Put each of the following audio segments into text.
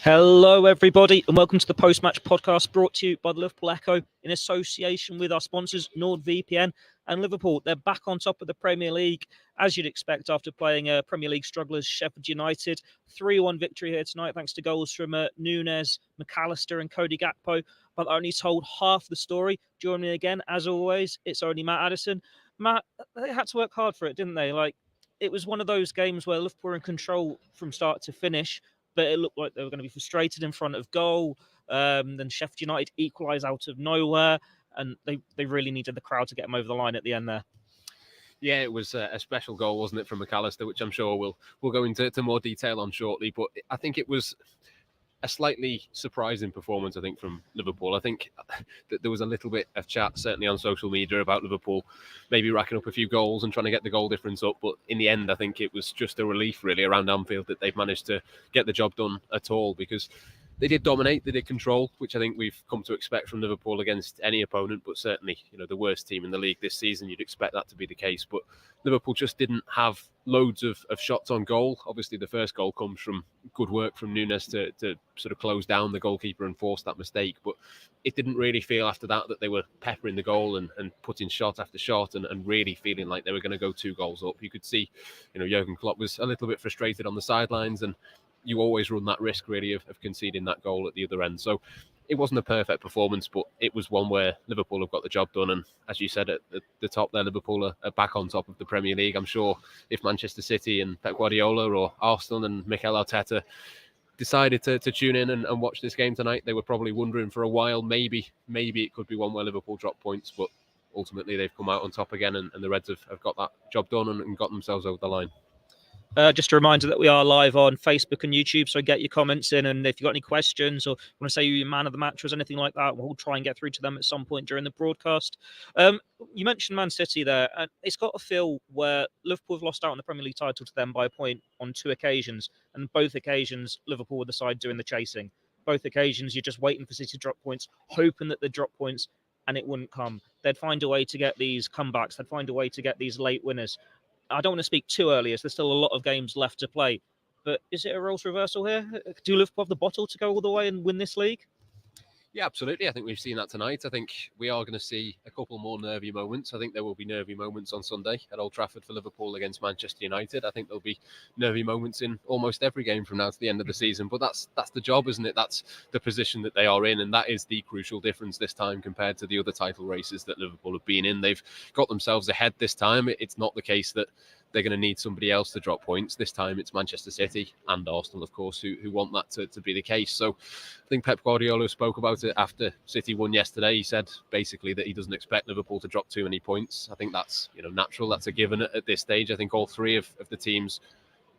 Hello, everybody, and welcome to the post-match podcast brought to you by the Liverpool Echo in association with our sponsors, NordVPN and Liverpool. They're back on top of the Premier League, as you'd expect after playing Premier League strugglers Sheffield United. 3-1 victory here tonight, thanks to goals from Nunes, McAllister and Cody Gakpo. But I only told half the story. Join me again, as always, it's only Matt Addison. Matt, they had to work hard for it, didn't they? It was one of those games where Liverpool were in control from start to finish, but it looked like they were going to be frustrated in front of goal. Then Sheffield United equalised out of nowhere, and they really needed the crowd to get them over the line at the end there. Yeah, it was a special goal, wasn't it, from McAllister, which I'm sure we'll go into more detail on shortly. But I think it was a slightly surprising performance, I think, from Liverpool. I think that there was a little bit of chat, certainly on social media, about Liverpool maybe racking up a few goals and trying to get the goal difference up. But in the end, I think it was just a relief, really, around Anfield that they've managed to get the job done at all, because they did dominate, they did control, which I think we've come to expect from Liverpool against any opponent, but certainly, the worst team in the league this season, you'd expect that to be the case. But Liverpool just didn't have loads of shots on goal. Obviously, the first goal comes from good work from Nunes to sort of close down the goalkeeper and force that mistake. But it didn't really feel after that they were peppering the goal and putting shot after shot and really feeling like they were going to go 2 goals up. You could see, Jurgen Klopp was a little bit frustrated on the sidelines, and you always run that risk, really, of conceding that goal at the other end. So it wasn't a perfect performance, but it was one where Liverpool have got the job done. And as you said, at the top there, Liverpool are back on top of the Premier League. I'm sure if Manchester City and Pep Guardiola or Arsenal and Mikel Arteta decided to tune in and watch this game tonight, they were probably wondering for a while, maybe it could be one where Liverpool drop points. But ultimately, they've come out on top again, and the Reds have got that job done and got themselves over the line. Just a reminder that we are live on Facebook and YouTube, so get your comments in, and if you've got any questions or want to say you're man of the match or anything like that, we'll try and get through to them at some point during the broadcast. You mentioned Man City there, and it's got a feel where Liverpool have lost out on the Premier League title to them by a point on 2 occasions, and both occasions Liverpool were the side doing the chasing. Both occasions you're just waiting for City to drop points, hoping that they'd drop points, and it wouldn't come. They'd find a way to get these comebacks, they'd find a way to get these late winners. I don't want to speak too early, as there's still a lot of games left to play. But is it a roles reversal here? Do Liverpool have the bottle to go all the way and win this league? Yeah, absolutely. I think we've seen that tonight. I think we are going to see a couple more nervy moments. I think there will be nervy moments on Sunday at Old Trafford for Liverpool against Manchester United. I think there'll be nervy moments in almost every game from now to the end of the season. But that's the job, isn't it? That's the position that they are in, and that is the crucial difference this time compared to the other title races that Liverpool have been in. They've got themselves ahead this time. It's not the case that they're going to need somebody else to drop points. This time it's Manchester City and Arsenal, of course, who want that to be the case. So I think Pep Guardiola spoke about it after City won yesterday. He said basically that he doesn't expect Liverpool to drop too many points. I think that's natural. That's a given at this stage. I think all 3 of the teams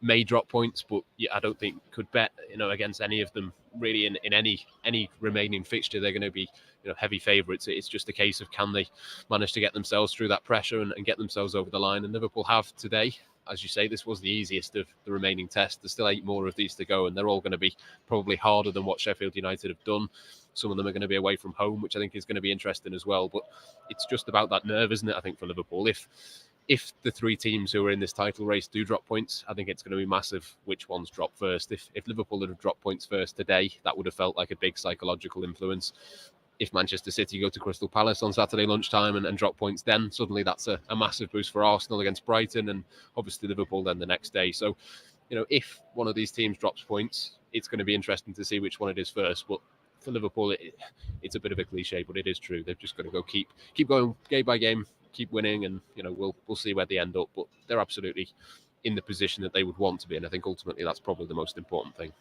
may drop points, but I don't think could bet against any of them really in any remaining fixture. They're going to be heavy favourites. It's just a case of can they manage to get themselves through that pressure and get themselves over the line. And Liverpool have today. As you say, this was the easiest of the remaining tests. There's still 8 more of these to go, and they're all going to be probably harder than what Sheffield United have done. Some of them are going to be away from home, which I think is going to be interesting as well. But it's just about that nerve, isn't it, I think, for Liverpool. If the 3 teams who are in this title race do drop points, I think it's going to be massive which ones drop first. If Liverpool had dropped points first today, that would have felt like a big psychological influence. If Manchester City go to Crystal Palace on Saturday lunchtime and drop points, then suddenly that's a massive boost for Arsenal against Brighton, and obviously Liverpool then the next day. So, if one of these teams drops points, it's going to be interesting to see which one it is first. But for Liverpool, it's a bit of a cliche, but it is true. They've just got to go keep going game by game, keep winning, and we'll see where they end up. But they're absolutely in the position that they would want to be, and I think ultimately that's probably the most important thing.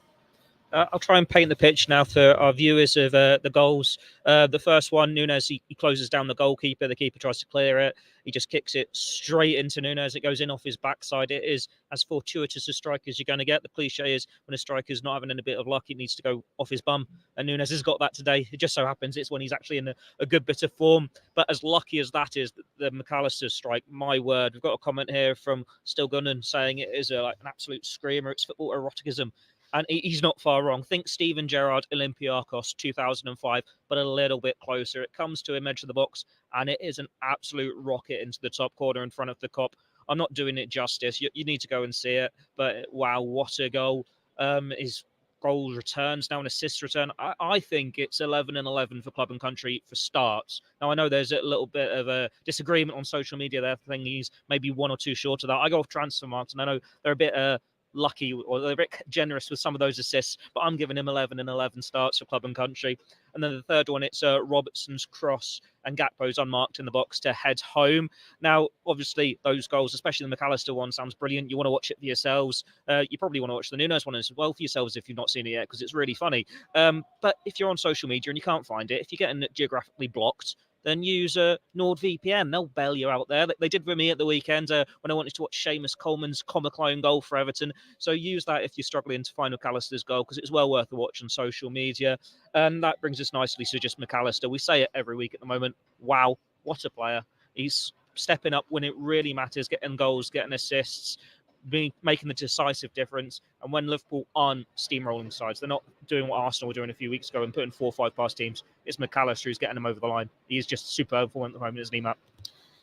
I'll try and paint the pitch now for our viewers of the goals. The first one, Nunes, he closes down the goalkeeper. The keeper tries to clear it. He just kicks it straight into Nunes. It goes in off his backside. It is as fortuitous a strike as you're going to get. The cliche is when a striker's not having a bit of luck, it needs to go off his bum. And Nunes has got that today. It just so happens it's when he's actually in a good bit of form. But as lucky as that is, the McAllister strike, my word. We've got a comment here from Still Gunnan saying it is an absolute screamer. It's football eroticism. And he's not far wrong. Think Steven Gerrard, Olympiacos, 2005, but a little bit closer. It comes to him edge of the box, and it is an absolute rocket into the top corner in front of the Kop. I'm not doing it justice. You need to go and see it. But wow, what a goal. His goal returns now, an assist return. I think it's 11 and 11 for club and country for starts. Now, I know there's a little bit of a disagreement on social media there, thinking he's maybe 1 or 2 short of that. I go off transfer marks, and I know they're a bit lucky, or they're a bit generous with some of those assists, but I'm giving him 11 and 11 starts for club and country. And then the third one, it's Robertson's cross and Gakpo's unmarked in the box to head home. Now, obviously, those goals, especially the McAllister one, sounds brilliant. You want to watch it for yourselves. You probably want to watch the Nunes one as well for yourselves if you've not seen it yet, because it's really funny. But if you're on social media and you can't find it, if you're getting it geographically blocked, then use NordVPN. They'll bail you out there. They did with me at the weekend when I wanted to watch Seamus Coleman's comical own goal for Everton. So use that if you're struggling to find McAllister's goal, because it's well worth a watch on social media. And that brings us nicely to just McAllister. We say it every week at the moment. Wow, what a player. He's stepping up when it really matters, getting goals, getting assists, making the decisive difference. And when Liverpool aren't steamrolling sides, they're not doing what Arsenal were doing a few weeks ago and putting 4 or 5 past teams. It's McAllister who's getting them over the line. He's just superb for at the moment, isn't he, Matt?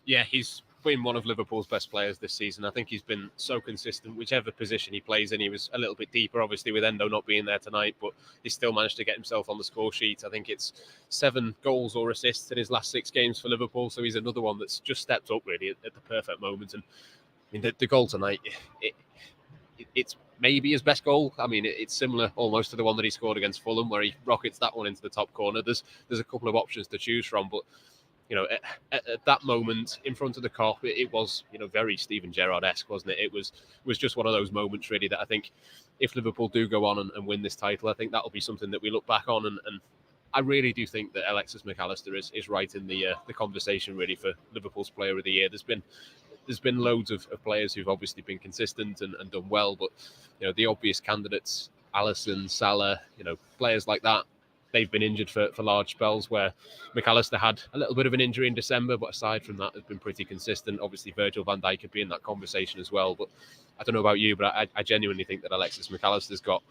Yeah, he's been one of Liverpool's best players this season. I think he's been so consistent, whichever position he plays in. He was a little bit deeper, obviously, with Endo not being there tonight, but he still managed to get himself on the score sheet. I think it's 7 goals or assists in his last 6 games for Liverpool, so he's another one that's just stepped up, really, at the perfect moment. And I mean, the goal tonight, it's maybe his best goal. I mean, it's similar almost to the one that he scored against Fulham, where he rockets that one into the top corner. There's a couple of options to choose from, but you know, at that moment in front of the Kop, it was, you know, very Steven Gerrard-esque, wasn't it? It was just one of those moments, really, that I think if Liverpool do go on and win this title, I think that'll be something that we look back on, and I really do think that Alexis McAllister is right in the conversation, really, for Liverpool's Player of the Year. There's been loads of players who've obviously been consistent and done well, but you know, the obvious candidates, Allison, Salah, you know, players like that, they've been injured for large spells, where McAllister had a little bit of an injury in December, but aside from that, has been pretty consistent. Obviously, Virgil van Dijk could be in that conversation as well, but I don't know about you, but I genuinely think that Alexis McAllister's got,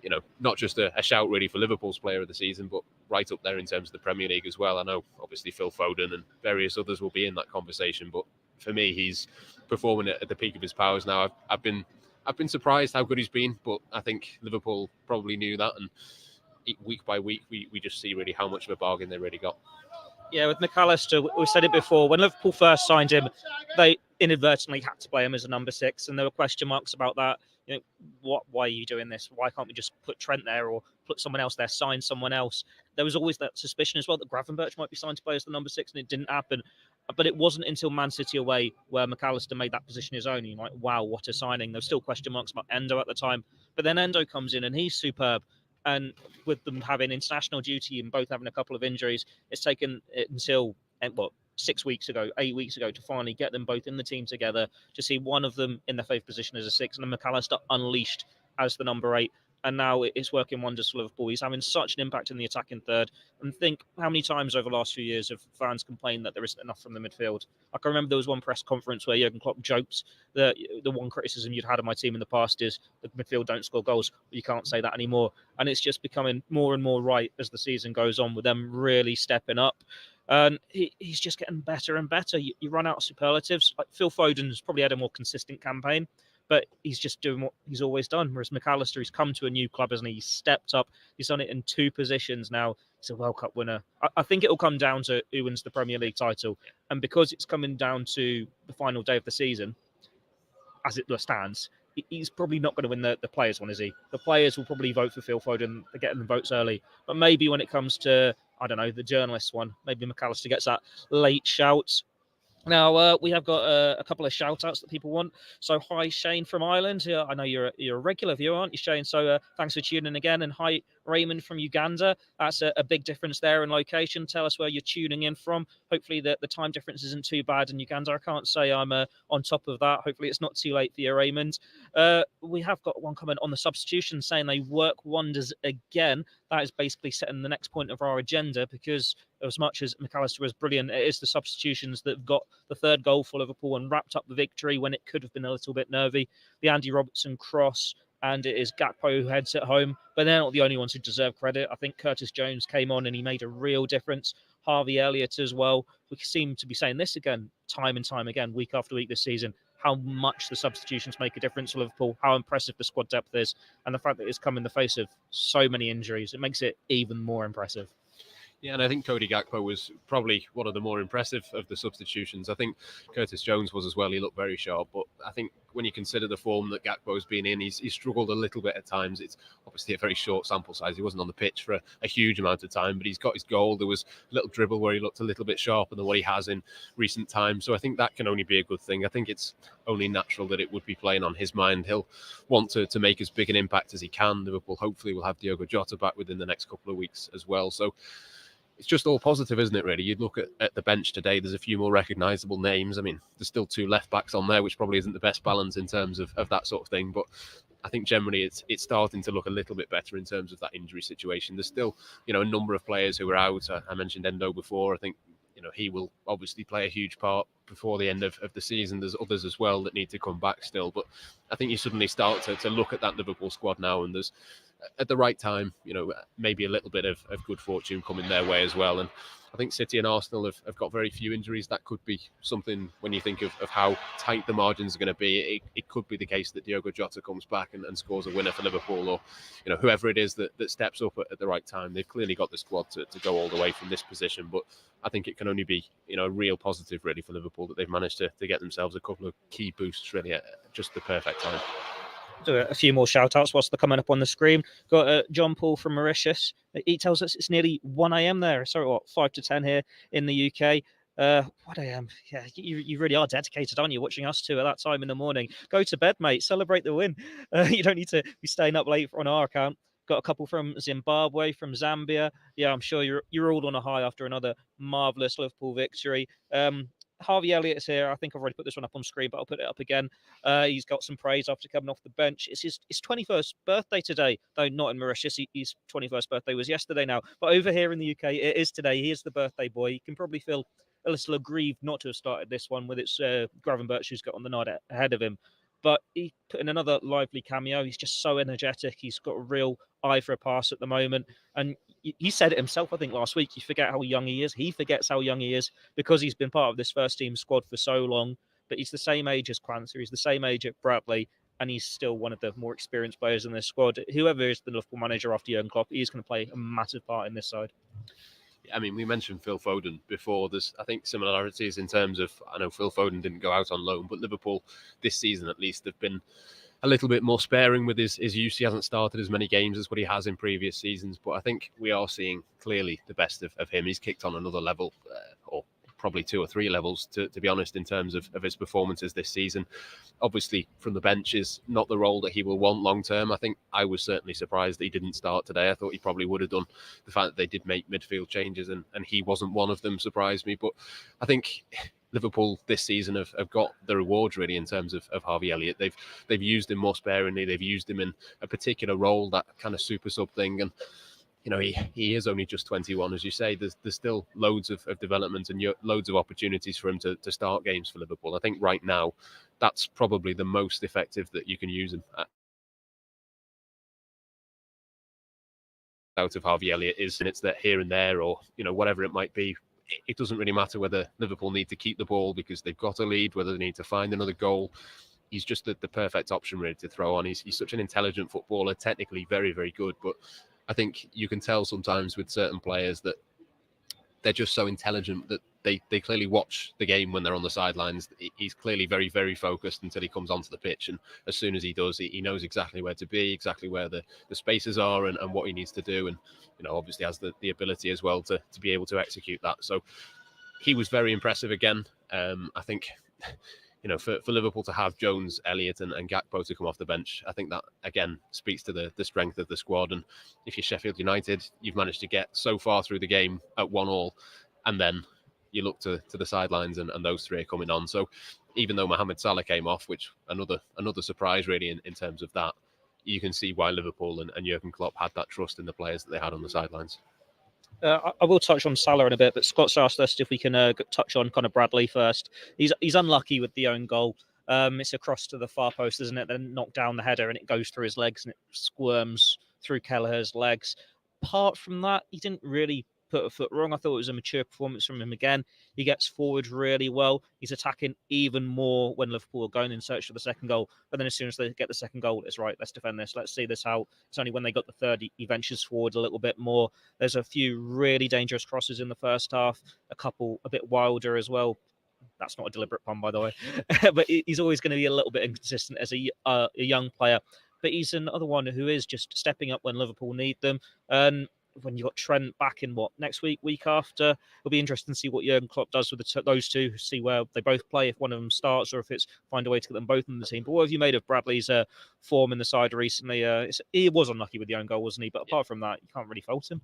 you know, not just a shout really for Liverpool's Player of the Season, but right up there in terms of the Premier League as well. I know obviously Phil Foden and various others will be in that conversation, but for me, he's performing at the peak of his powers now. I've been surprised how good he's been, but I think Liverpool probably knew that, and week by week we just see really how much of a bargain they really got. Yeah, with McAllister, we said it before, when Liverpool first signed him, they inadvertently had to play him as a number 6, and there were question marks about that. You know, why are you doing this? Why can't we just put Trent there or put someone else there, sign someone else? There was always that suspicion as well that Gravenberch might be signed to play as the number 6, and it didn't happen. But it wasn't until Man City away where McAllister made that position his own. You're like, wow, what a signing. There were still question marks about Endo at the time. But then Endo comes in and he's superb. And with them having international duty and both having a couple of injuries, it's taken it until, 8 weeks ago to finally get them both in the team together, to see one of them in their favourite position as a 6 and then McAllister unleashed as the number 8. And now it's working wonders for Liverpool. He's having such an impact in the attacking third. And think how many times over the last few years have fans complained that there isn't enough from the midfield. I can remember there was one press conference where Jurgen Klopp joked that the one criticism you'd had of my team in the past is the midfield don't score goals. You can't say that anymore. And it's just becoming more and more right as the season goes on, with them really stepping up. And he's just getting better and better. You run out of superlatives. Like Phil Foden's probably had a more consistent campaign, but he's just doing what he's always done. Whereas McAllister, he's come to a new club, hasn't he? He's stepped up. He's done it in 2 positions now. He's a World Cup winner. I think it will come down to who wins the Premier League title. And because it's coming down to the final day of the season, as it stands, he's probably not going to win the players one, is he? The players will probably vote for Phil Foden. They're getting the votes early. But maybe when it comes to, I don't know, the journalists one, maybe McAllister gets that late shout. Now, we have got a couple of shout-outs that people want. So, hi, Shane from Ireland. I know you're a regular viewer, aren't you, Shane? So, thanks for tuning in again. And hi, Raymond from Uganda. That's a big difference there in location. Tell us where you're tuning in from. Hopefully, the time difference isn't too bad in Uganda. I can't say I'm on top of that. Hopefully, it's not too late for you, Raymond. We have got one comment on the substitutions saying they work wonders again. That is basically setting the next point of our agenda, because as much as McAllister was brilliant, it is the substitutions that have got the third goal for Liverpool and wrapped up the victory when it could have been a little bit nervy. The Andy Robertson cross, and it is Gakpo who heads it home. But they're not the only ones who deserve credit. I think Curtis Jones came on and he made a real difference. Harvey Elliott as well. We seem to be saying this again, time and time again, week after week this season. how much the substitutions make a difference to Liverpool, how impressive the squad depth is, and the fact that it's come in the face of so many injuries, it makes it even more impressive. Yeah, and I think Cody Gakpo was probably one of the more impressive of the substitutions. I think Curtis Jones was as well. He looked very sharp, but I think when you consider the form that Gakpo's been in, he's struggled a little bit at times. It's obviously a very short sample size. He wasn't on the pitch for a huge amount of time, but he's got his goal. There was a little dribble where he looked a little bit sharper than what he has in recent times. So I think that can only be a good thing. I think it's only natural that it would be playing on his mind. He'll want to make as big an impact as he can. Liverpool hopefully will have Diogo Jota back within the next couple of weeks as well. So it's just all positive, isn't it, really? You'd look at the bench today, there's a few more recognisable names. I mean, there's still 2 left-backs on there, which probably isn't the best balance in terms of that sort of thing. But I think generally it's starting to look a little bit better in terms of that injury situation. There's still, a number of players who are out. I mentioned Endo before. I think, he will obviously play a huge part before the end of the season. There's others as well that need to come back still. But I think you suddenly start to look at that Liverpool squad now, and there's, at the right time, maybe a little bit of good fortune coming their way as well. And I think City and Arsenal have got very few injuries. That could be something when you think of how tight the margins are going to be. It could be the case that Diogo Jota comes back and scores a winner for Liverpool, or whoever it is that steps up at the right time. They've clearly got the squad to go all the way from this position, but I think it can only be a real positive really for Liverpool that they've managed to get themselves a couple of key boosts really at just the perfect time. Do a few more shout outs whilst they're coming up on the screen. Got John Paul from Mauritius. He tells us it's nearly 1 a.m. there. Sorry, what, 5 to 10 here in the UK. 1 a.m. Yeah, you really are dedicated, aren't you? Watching us two at that time in the morning. Go to bed, mate. Celebrate the win. You don't need to be staying up late on our account. Got a couple from Zimbabwe, from Zambia. Yeah, I'm sure you're all on a high after another marvellous Liverpool victory. Harvey Elliott is here. I think I've already put this one up on screen, but I'll put it up again. He's got some praise after coming off the bench. It's his 21st birthday today, though not in Mauritius. His 21st birthday was yesterday now. But over here in the UK, it is today. He is the birthday boy. You can probably feel a little aggrieved not to have started this one with its Gravenberch, who's got on the night ahead of him. But he put in another lively cameo. He's just so energetic. He's got a real eye for a pass at the moment. And he said it himself, I think, last week. You forget how young he is. He forgets how young he is because he's been part of this first team squad for so long. But he's the same age as Quansah. He's the same age at Bradley. And he's still one of the more experienced players in this squad. Whoever is the Liverpool manager after Jurgen Klopp, he's going to play a massive part in this side. I mean, we mentioned Phil Foden before. There's, I think, similarities in terms of, I know Phil Foden didn't go out on loan, but Liverpool this season at least have been a little bit more sparing with his use. He hasn't started as many games as what he has in previous seasons, but I think we are seeing clearly the best of him. He's kicked on another level, or probably 2 or 3 levels, to be honest, in terms of his performances this season. Obviously, from the bench is not the role that he will want long term. I think I was certainly surprised that he didn't start today. I thought he probably would have done. The fact that they did make midfield changes and he wasn't one of them surprised me. But I think Liverpool this season have got the rewards really in terms of Harvey Elliott. They've used him more sparingly. They've used him in a particular role, that kind of super sub thing. And he is only just 21, as you say. There's still loads of development and loads of opportunities for him to start games for Liverpool. I think right now that's probably the most effective that you can use him at. Out of Harvey Elliott is, and it's that here and there, or whatever it might be. It doesn't really matter whether Liverpool need to keep the ball because they've got a lead, whether they need to find another goal. He's just the perfect option really to throw on. He's such an intelligent footballer, technically very, very good, but I think you can tell sometimes with certain players that they're just so intelligent that they clearly watch the game when they're on the sidelines. He's clearly very, very focused until he comes onto the pitch. And as soon as he does, he knows exactly where to be, exactly where the spaces are and what he needs to do. And, obviously has the ability as well to be able to execute that. So he was very impressive again. I think... for Liverpool to have Jones, Elliott and Gakpo to come off the bench, I think that, again, speaks to the strength of the squad. And if you're Sheffield United, you've managed to get so far through the game at 1-1, and then you look to the sidelines and those 3 are coming on. So even though Mohamed Salah came off, which another surprise really in terms of that, you can see why Liverpool and Jurgen Klopp had that trust in the players that they had on the sidelines. I will touch on Salah in a bit, but Scott's asked us if we can touch on Conor Bradley first. He's unlucky with the own goal. It's a cross to the far post, isn't it? Then knocked down the header and it goes through his legs and it squirms through Kelleher's legs. Apart from that, he didn't really put a foot wrong. I thought it was a mature performance from him again. He gets forward really well. He's attacking even more when Liverpool are going in search of the second goal. But then as soon as they get the second goal, it's right, let's defend this. Let's see this out. It's only when they got the third, he ventures forward a little bit more. There's a few really dangerous crosses in the first half, a couple a bit wilder as well. That's not a deliberate pun, by the way. But he's always going to be a little bit inconsistent as a young player. But he's another one who is just stepping up when Liverpool need them. And when you've got Trent back in, next week after, it'll be interesting to see what Jurgen Klopp does with those two, see where they both play, if one of them starts, or if it's find a way to get them both in the team. But what have you made of Bradley's form in the side recently? He was unlucky with the own goal, wasn't he? But apart from that, you can't really fault him.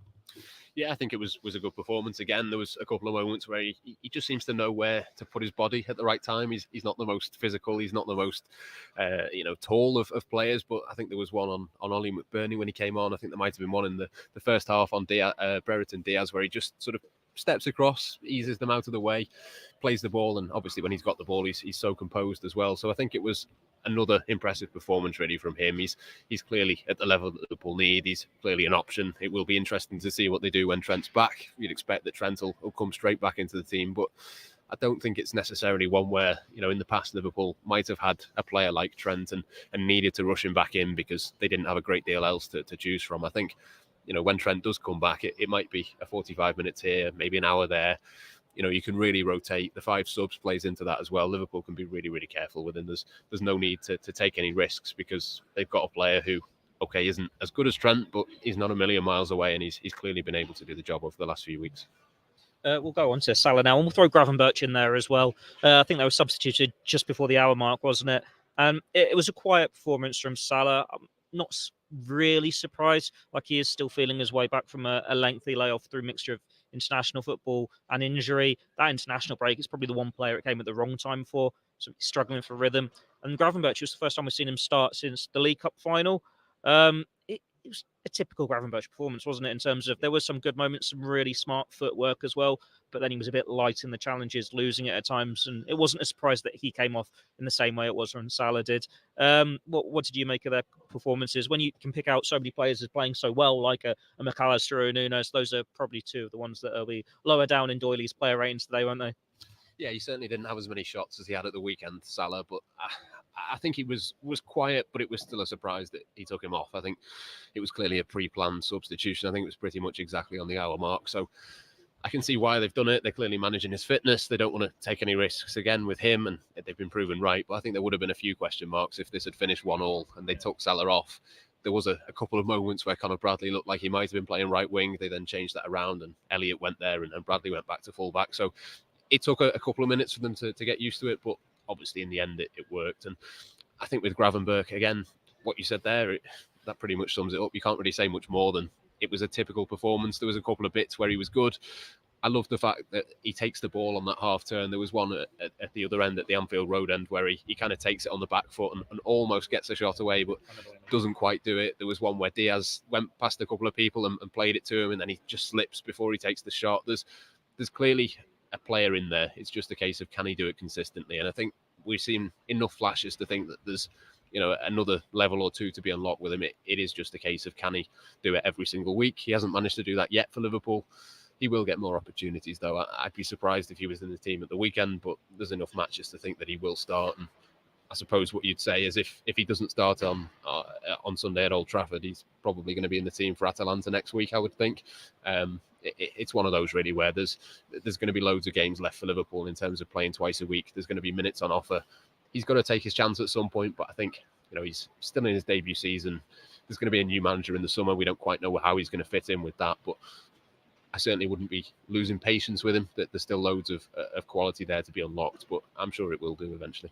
Yeah, I think it was a good performance. Again, there was a couple of moments where he just seems to know where to put his body at the right time. He's not the most physical. He's not the most, tall of players. But I think there was one on Ollie McBurney when he came on. I think there might have been one in the first half on Brereton Diaz where he just sort of steps across, eases them out of the way, plays the ball. And obviously when he's got the ball, he's so composed as well. So I think it was another impressive performance really from him. He's clearly at the level that Liverpool need. He's clearly an option. It will be interesting to see what they do when Trent's back. You'd expect that Trent will come straight back into the team, but I don't think it's necessarily one where, in the past Liverpool might have had a player like Trent and needed to rush him back in because they didn't have a great deal else to choose from. I think, when Trent does come back, it might be a 45 minutes here, maybe an hour there. You can really rotate. The 5 subs plays into that as well. Liverpool can be really, really careful with him. There's no need to take any risks because they've got a player who, isn't as good as Trent, but he's not a million miles away, and he's clearly been able to do the job over the last few weeks. We'll go on to Salah now, and we'll throw Gravenberch in there as well. I think they were substituted just before the hour mark, wasn't it? And it was a quiet performance from Salah. I'm not really surprised. Like, he is still feeling his way back from a lengthy layoff through a mixture of international football and injury. That international break is probably the one player it came at the wrong time for, so he's struggling for rhythm. And Gravenberch was the first time we've seen him start since the League Cup final. It was a typical Gravenberch performance, wasn't it? In terms of there were some good moments, some really smart footwork as well, but then he was a bit light in the challenges, losing it at times, and it wasn't a surprise that he came off in the same way it was when Salah did. What did you make of their performances? When you can pick out so many players as playing so well, like a McAllister or a Nunes, those are probably two of the ones that will be lower down in Doyley's player ratings today, won't they? Yeah, he certainly didn't have as many shots as he had at the weekend, Salah, but I think he was quiet, but it was still a surprise that he took him off. I think it was clearly a pre-planned substitution. I think it was pretty much exactly on the hour mark. So I can see why they've done it. They're clearly managing his fitness. They don't want to take any risks again with him, and they've been proven right. But I think there would have been a few question marks if this had finished 1-1 and they took Salah off. There was a couple of moments where Conor Bradley looked like he might have been playing right wing. They then changed that around, and Elliott went there, and Bradley went back to full back. So it took a couple of minutes for them to get used to it, but obviously in the end it worked. And I think with Gravenberch, again, what you said there, that pretty much sums it up. You can't really say much more than it was a typical performance. There was a couple of bits where he was good. I love the fact that he takes the ball on that half turn. There was one at the other end, at the Anfield Road end, where he kind of takes it on the back foot and almost gets a shot away, but doesn't quite do it. There was one where Diaz went past a couple of people and played it to him, and then he just slips before he takes the shot. There's clearly a player in there. It's just a case of can he do it consistently, and I think we've seen enough flashes to think that there's another level or two to be unlocked with him. It is just a case of can he do it every single week. He hasn't managed to do that yet for Liverpool. He will get more opportunities though. I'd be surprised if he was in the team at the weekend, but there's enough matches to think that he will start. And I suppose what you'd say is if he doesn't start on Sunday at Old Trafford, he's probably going to be in the team for Atalanta next week, I would think. It's one of those really where there's going to be loads of games left for Liverpool in terms of playing twice a week. There's going to be minutes on offer. He's got to take his chance at some point, but I think he's still in his debut season. There's going to be a new manager in the summer. We don't quite know how he's going to fit in with that, but I certainly wouldn't be losing patience with him. That there's still loads of quality there to be unlocked, but I'm sure it will do eventually.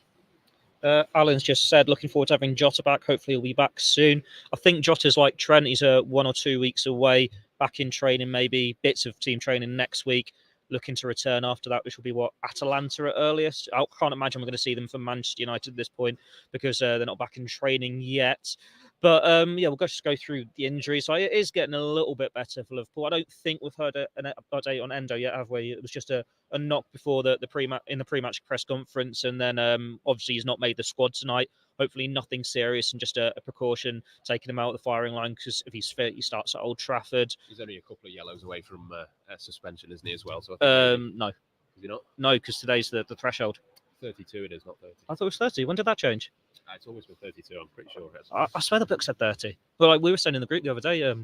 Alan's just said, looking forward to having Jota back. Hopefully he'll be back soon. I think Jota's like Trent. He's 1 or 2 weeks away, back in training, maybe bits of team training next week. Looking to return after that, which will be Atalanta at earliest. I can't imagine we're going to see them from Manchester United at this point because they're not back in training yet. But yeah, we'll just go through the injuries. So it is getting a little bit better for Liverpool. I don't think we've heard an update on Endo yet, have we? It was just a knock before the pre-match press conference, and then obviously he's not made the squad tonight. Hopefully nothing serious and just a precaution, taking him out of the firing line, because if he's fit, he starts at Old Trafford. He's only a couple of yellows away from suspension, isn't he, as well? So no. Is he not? No, because today's the threshold. 32 it is, not 30. I thought it was 30. When did that change? It's always been 32, I'm pretty sure. I swear the book said 30. Well, like we were saying in the group the other day, it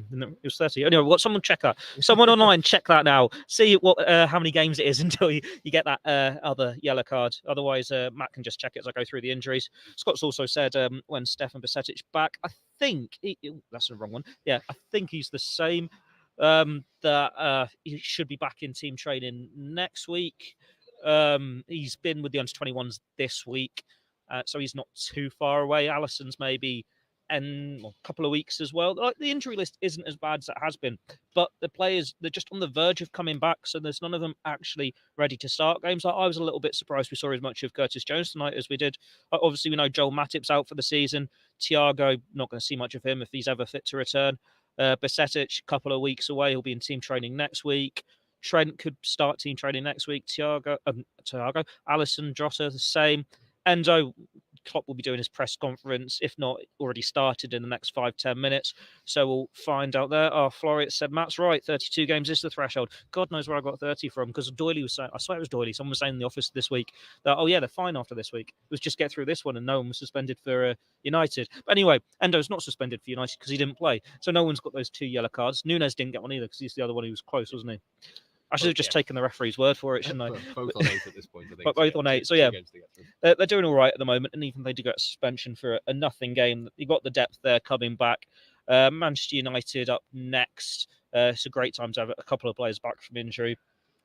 was 30. Anyway, we've got someone check that. Someone online, check that now. See what how many games it is until you get that other yellow card. Otherwise, Matt can just check it as I go through the injuries. Scott's also said when Stefan Bajcetic back, I think that's the wrong one. Yeah, I think he's the same. That he should be back in team training next week. He's been with the under-21s this week. So he's not too far away. Allison's maybe a couple of weeks as well. Like, the injury list isn't as bad as it has been, but the players, they're just on the verge of coming back, so there's none of them actually ready to start games. I was a little bit surprised we saw as much of Curtis Jones tonight as we did. Obviously, we know Joel Matip's out for the season. Thiago, not going to see much of him if he's ever fit to return. Bajcetic, a couple of weeks away. He'll be in team training next week. Trent could start team training next week. Thiago, Alisson, Jota, the same. Endo, Klopp will be doing his press conference, if not already started in the next 5-10 minutes. So we'll find out there. Florian said, Matt's right, 32 games is the threshold. God knows where I got 30 from, because Doyley was saying, I swear it was Doyley, someone was saying in the office this week that, oh yeah, they're fine after this week. It was just get through this one and no one was suspended for United. But anyway, Endo's not suspended for United because he didn't play. So no one's got those 2 yellow cards. Nunes didn't get one either because he's the other one who was close, wasn't he? I should have just taken the referee's word for it, shouldn't I? Both on 8 at this point, I think. But both on 8. So yeah, they're doing all right at the moment, and even they do get a suspension for a nothing game. You've got the depth there coming back. Manchester United up next. It's a great time to have a couple of players back from injury.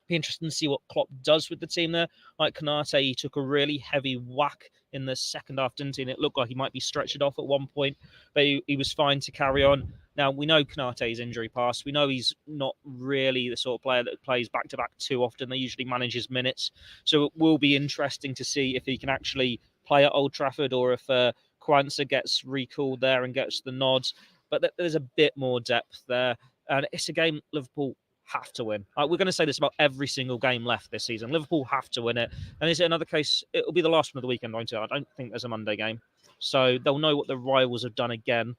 Be interesting to see what Klopp does with the team there. Like Konate, he took a really heavy whack in the second half, didn't he? And it looked like he might be stretched off at one point, but he was fine to carry on. Now, we know Konate's injury past. We know he's not really the sort of player that plays back-to-back too often. They usually manage his minutes. So it will be interesting to see if he can actually play at Old Trafford or if Kwanzaa gets recalled there and gets the nods. But there's a bit more depth there. And it's a game Liverpool have to win. We're going to say this about every single game left this season. Liverpool have to win it. And is it another case? It'll be the last one of the weekend, won't it? I don't think there's a Monday game. So they'll know what the rivals have done again.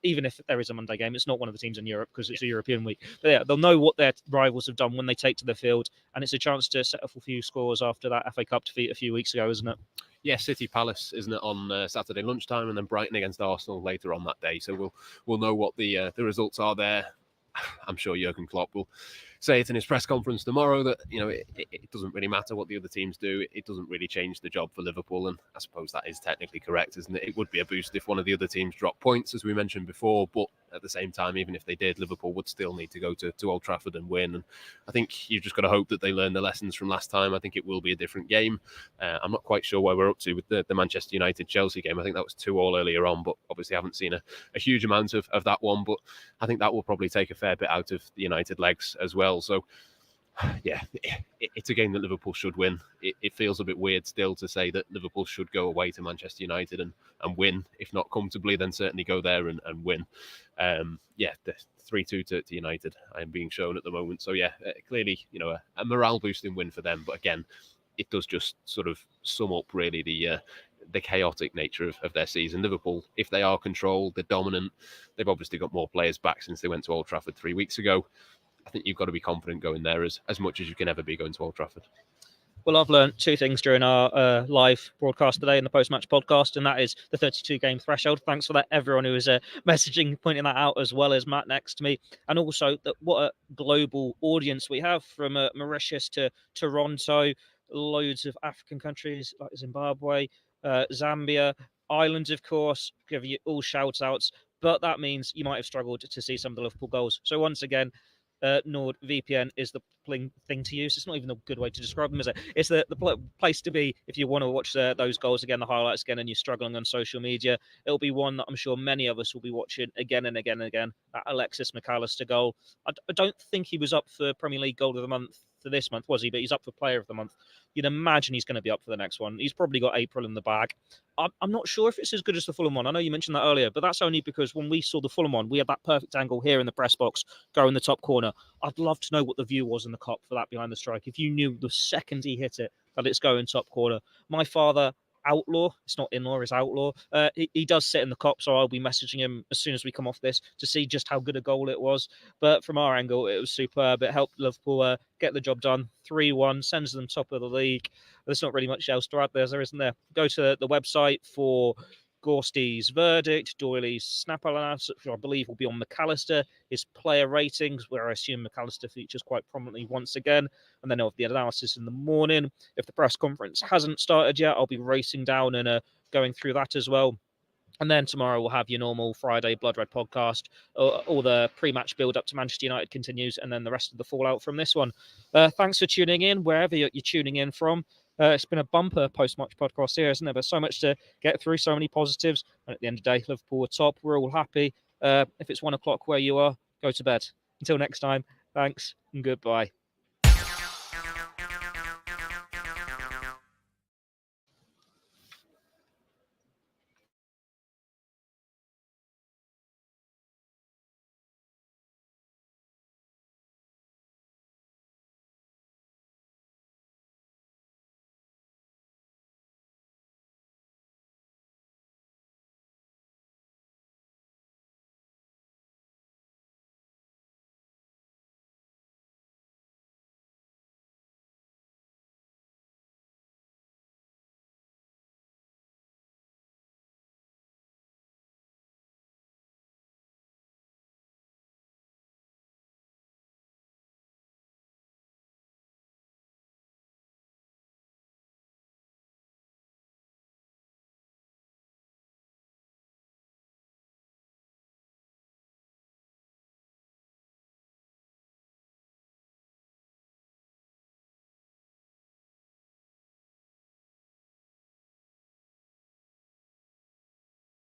Even if there is a Monday game, it's not one of the teams in Europe because it's a European week. But yeah, they'll know what their rivals have done when they take to the field, and it's a chance to set off a few scores after that FA Cup defeat a few weeks ago, isn't it? Yeah, City Palace, isn't it, on Saturday lunchtime, and then Brighton against Arsenal later on that day. So we'll know what the results are there. I'm sure Jurgen Klopp will say it in his press conference tomorrow that, you know, it doesn't really matter what the other teams do. It doesn't really change the job for Liverpool. And I suppose that is technically correct, isn't it? It would be a boost if one of the other teams dropped points, as we mentioned before. But at the same time, even if they did, Liverpool would still need to go to Old Trafford and win. And I think you've just got to hope that they learn the lessons from last time. I think it will be a different game. I'm not quite sure where we're up to with the Manchester United-Chelsea game. I think that was 2-2 earlier on, but obviously haven't seen a huge amount of that one. But I think that will probably take a fair bit out of the United legs as well. So yeah, it's a game that Liverpool should win. It feels a bit weird still to say that Liverpool should go away to Manchester United and win. If not comfortably, then certainly go there and win. Yeah, the 3-2 to United I am being shown at the moment. So yeah, clearly, you know, a morale boosting win for them. But again, it does just sort of sum up really the chaotic nature of their season. Liverpool, if they are controlled, they're dominant. They've obviously got more players back since they went to Old Trafford 3 weeks ago. I think you've got to be confident going there as much as you can ever be going to Old Trafford. Well, I've learned 2 things during our live broadcast today in the post-match podcast, and that is the 32-game threshold. Thanks for that, everyone who is messaging, pointing that out, as well as Matt next to me. And also that what a global audience we have, from Mauritius to Toronto, loads of African countries like Zimbabwe, Zambia, Ireland, of course, give you all shout-outs. But that means you might have struggled to see some of the Liverpool goals. So once again, NordVPN is the thing to use. It's not even a good way to describe them, is it? It's the place to be if you want to watch those goals again, the highlights again, and you're struggling on social media. It'll be one that I'm sure many of us will be watching again and again and again. That Alexis McAllister goal. I don't think he was up for Premier League Goal of the Month for this month, was he? But he's up for Player of the Month. you'd imagine he's going to be up for the next one. He's probably got April in the bag. I'm not sure if it's as good as the Fulham one. I know you mentioned that earlier, but that's only because when we saw the Fulham one, we had that perfect angle here in the press box, go in the top corner. I'd love to know what the view was in the Kop for that behind the strike. If you knew the second he hit it, that it's going top corner. My father, Outlaw, it's not in-law, it's Outlaw. He does sit in the Kop, so I'll be messaging him as soon as we come off this to see just how good a goal it was. But from our angle, it was superb. It helped Liverpool get the job done. 3-1, sends them top of the league. There's not really much else to add there, isn't there? Go to the website for Gorsty's verdict, Doyley's snap analysis, which I believe will be on McAllister, his player ratings, where I assume McAllister features quite prominently once again, and then I'll have the analysis in the morning. If the press conference hasn't started yet, I'll be racing down and going through that as well. And then tomorrow we'll have your normal Friday Blood Red podcast. All the pre-match build-up to Manchester United continues, and then the rest of the fallout from this one. Thanks for tuning in, wherever you're tuning in from. It's been a bumper post-match podcast here, isn't there? But so much to get through, so many positives. And at the end of the day, Liverpool are top. We're all happy. If it's 1 o'clock where you are, go to bed. Until next time, thanks and goodbye.